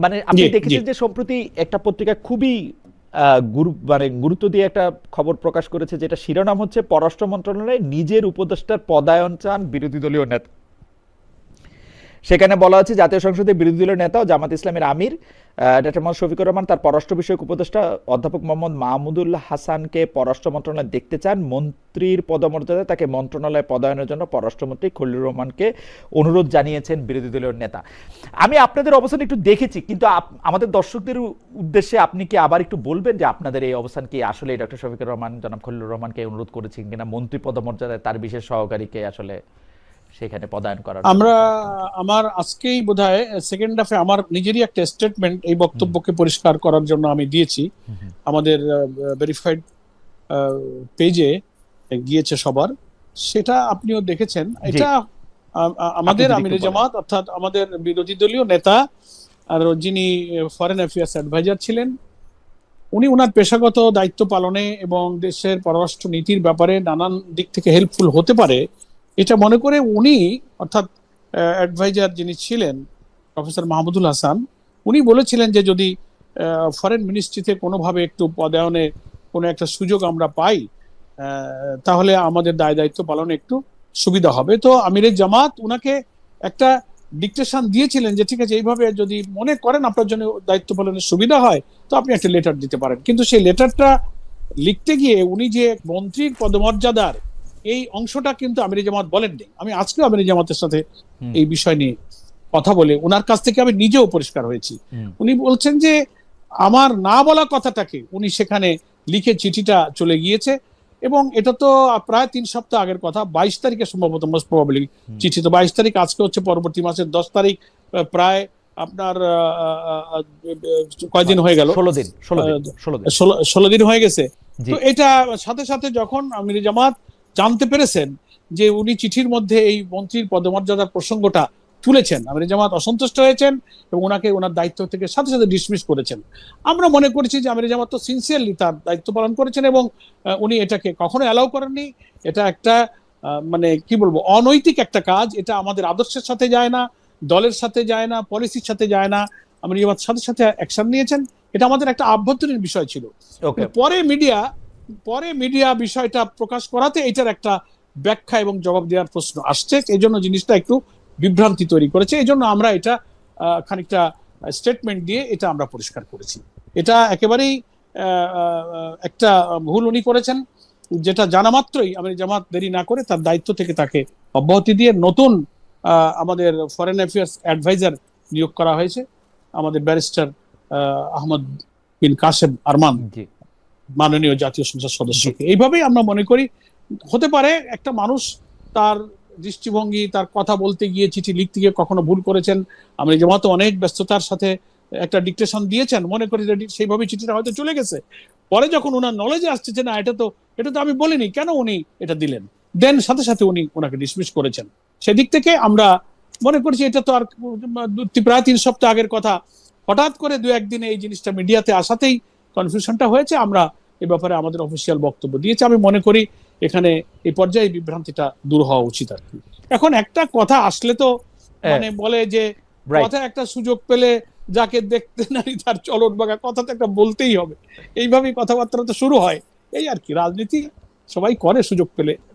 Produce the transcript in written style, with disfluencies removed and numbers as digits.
মানে আপনি দেখেছেন যে সম্প্রতি একটা পত্রিকা খুবই গুরুত্ব দিয়ে একটা খবর প্রকাশ করেছে, যেটা শিরোনাম হচ্ছে পররাষ্ট্র মন্ত্রণালয়ে নিজের উপদেষ্টার পদায়ন চান বিরোধী দলীয় নেতা। সেখানে বলা হচ্ছে জাতীয় সংসদের বিরোধী দলীয় নেতা ও জামাত ইসলামের আমির ডক্টর মোহাম্মদ শফিকুর রহমান তার পররাষ্ট্র বিষয়ক উপদেষ্টা অধ্যাপক মোহাম্মদ মাহমুদুল হাসানকে পররাষ্ট্র মন্ত্রণালয়ে দেখতে চান। মন্ত্রীর পদমর্যাদায় তাকে মন্ত্রণালয়ে পদায়নের জন্য পররাষ্ট্রমন্ত্রী খলিলুর রহমানকে অনুরোধ জানিয়েছেন বিরোধী দলীয় নেতা। আমি আপনাদের অবস্থান একটু দেখেছি, কিন্তু আমাদের দর্শকদের উদ্দেশ্যে আপনি কি আবার একটু বলবেন যে আপনাদের এই অবস্থান কি আসলে ডক্টর শফিকুর রহমান জনাব খলিলুর রহমানকে অনুরোধ করেছেন কিনা মন্ত্রী পদমর্যাদায় তার বিশেষ সহকারীকে আসলে সেখানে পদায়ন করার? আমরা আমার আজকেই বোধহয় সেকেন্ড হাফে আমার নিজেরই একটা স্টেটমেন্ট এই বক্তব্যকে পরিষ্কার করার জন্য আমি দিয়েছি। আমাদের ভেরিফাইড পেজে গিয়েছে সবার, সেটা আপনিও দেখেছেন। এটা আমাদের আমিরে জামাত অর্থাৎ আমাদের বিরোধী দলীয় নেতা আর যিনি ফরেন অ্যাফেয়ার্স অ্যাডভাইজার ছিলেন, উনি ওনার পেশাগত দায়িত্ব পালনে এবং দেশের পররাষ্ট্র নীতির ব্যাপারে নানান দিক থেকে হেল্পফুল হতে পারে এটা মনে করে উনি অর্থাৎ অ্যাডভাইজার যিনি ছিলেন প্রফেসর মাহমুদুল হাসান, উনি বলেছিলেন যে যদি ফরেন মিনিস্ট্রিতে কোনোভাবে একটু পদায়নে কোনো একটা সুযোগ আমরা পাই তাহলে আমাদের দায় দায়িত্ব পালনে একটু সুবিধা হবে। তো আমিরে জামাত উনাকে একটা ডিকটেশন দিয়েছিলেন যে ঠিক আছে, এইভাবে যদি মনে করেন আপনার জন্য দায়িত্ব পালনের সুবিধা হয় তো আপনি একটা লেটার দিতে পারেন। কিন্তু সেই লেটারটা লিখতে গিয়ে উনি যে মন্ত্রীর পদমর্যাদার এই অংশটা কিন্তু আমিরে জামাত বলেননি। আমি আজকেও আমিরে জামাতের সাথে এই বিষয় নিয়ে কথা বলে ওনার কাছ থেকে আমি নিজেও পরিষ্কার হয়েছি। উনি বলছেন যে আমার না বলা কথাটাকে উনি সেখানে লিখে চিঠিটা চলে গিয়েছে, এবং এটা তো প্রায় 3 সপ্তাহ আগের কথা। 22 তারিখে সম্ভবত মোস্ট প্রবাবলি চিঠি, তো 22 তারিখ আজকে হচ্ছে পরবর্তী মাসের 10 তারিখ, প্রায় আপনার কয়দিন হয়ে গেল? 16 দিন হয়ে গেছে। তো এটা সাথে সাথে যখন আমিরে জামাত জানতে পেরেছেন যে উনি চিঠির মধ্যে এই মন্ত্রীর পদমর্যাদার প্রসঙ্গটা তুলেছেন, আমিরে জামাত অসন্তুষ্ট হয়েছেন এবং ওনাকে ওনার দায়িত্ব থেকে সাথে সাথে ডিসমিস করেছেন। আমরা মনে করেছি যে আমিরে জামাত তো সিনসিয়ারলি তার দায়িত্ব পালন করেছেন এবং উনি এটাকে কখনো অ্যালাউ করেননি। এটা একটা মানে কি বলবো, অনৈতিক একটা কাজ। এটা আমাদের আদর্শের সাথে যায় না, দলের সাথে যায় না, পলিসির সাথে যায় না। আমিরে জামাত সাথে সাথে অ্যাকশন নিয়েছেন। এটা আমাদের একটা আভ্যন্তরীণ বিষয় ছিল। পরে মিডিয়া বিষয়টা প্রকাশ করাতে এটার একটা ব্যাখ্যা এবং জবাব দেওয়ার প্রশ্ন আসছে, এই জন্য জিনিসটা একটু বিভ্রান্তি তৈরি করেছে। এই জন্য আমরা এটা খানিকটা স্টেটমেন্ট দিয়ে এটা আমরা পরিষ্কার করেছি। এটা একেবারেই একটা ভুল উনি করেছেন, যেটা জানা মাত্রই আমিরে জামাত দেরি না করে তার দায়িত্ব থেকে তাকে অব্যাহতি দিয়ে নতুন আমাদের ফরেন অ্যাফেয়ার্স অ্যাডভাইজার নিয়োগ করা হয়েছে, আমাদের ব্যারিস্টার আহমদ বিন কাসেম আরমান, মাননীয় জাতীয় সংসদ সদস্যকে। এইভাবেই আমরা মনে করি হতে পারে একটা মানুষ তার দৃষ্টিভঙ্গি, তার কথা বলতে গিয়ে, চিঠি লিখতে গিয়ে কখনো ভুল করেছেন। আমিরে জামাত অনেক ব্যস্ততার সাথে একটা ডিকটেশন দিয়েছেন, মনে করি সেইভাবে চিঠিটা হয়তো চলে গেছে। পরে যখন ওনার নলেজে আসছে যে না এটা তো আমি বলিনি, কেন উনি এটা দিলেন, দেন সাথে সাথে উনি ওনাকে ডিসমিস করেছেন। সেদিক থেকে আমরা মনে করছি এটা তো আর প্রায় 3 সপ্তাহ আগের কথা, হঠাৎ করে 2-1 দিনে এই জিনিসটা মিডিয়াতে আসাতেই কনফিউশনটা হয়েছে। আমরা এ ব্যাপারে আমাদের অফিসিয়াল বক্তব্য দিয়েছি। আমি মনে করি এখানে এই পর্যায়ে বিভ্রান্তিটা দূর হওয়া উচিত আর কি। এখন একটা কথা আসলে তো মানে বলে যে কথা একটা সুযোগ পেলে যাকে দেখতে নারী তার চলন বাঁকা, কথা তো একটা বলতেই হবে। এইভাবেই কথাবার্তা তো শুরু হয়, এই আর কি। রাজনীতি সবাই করে সুযোগ পেলে।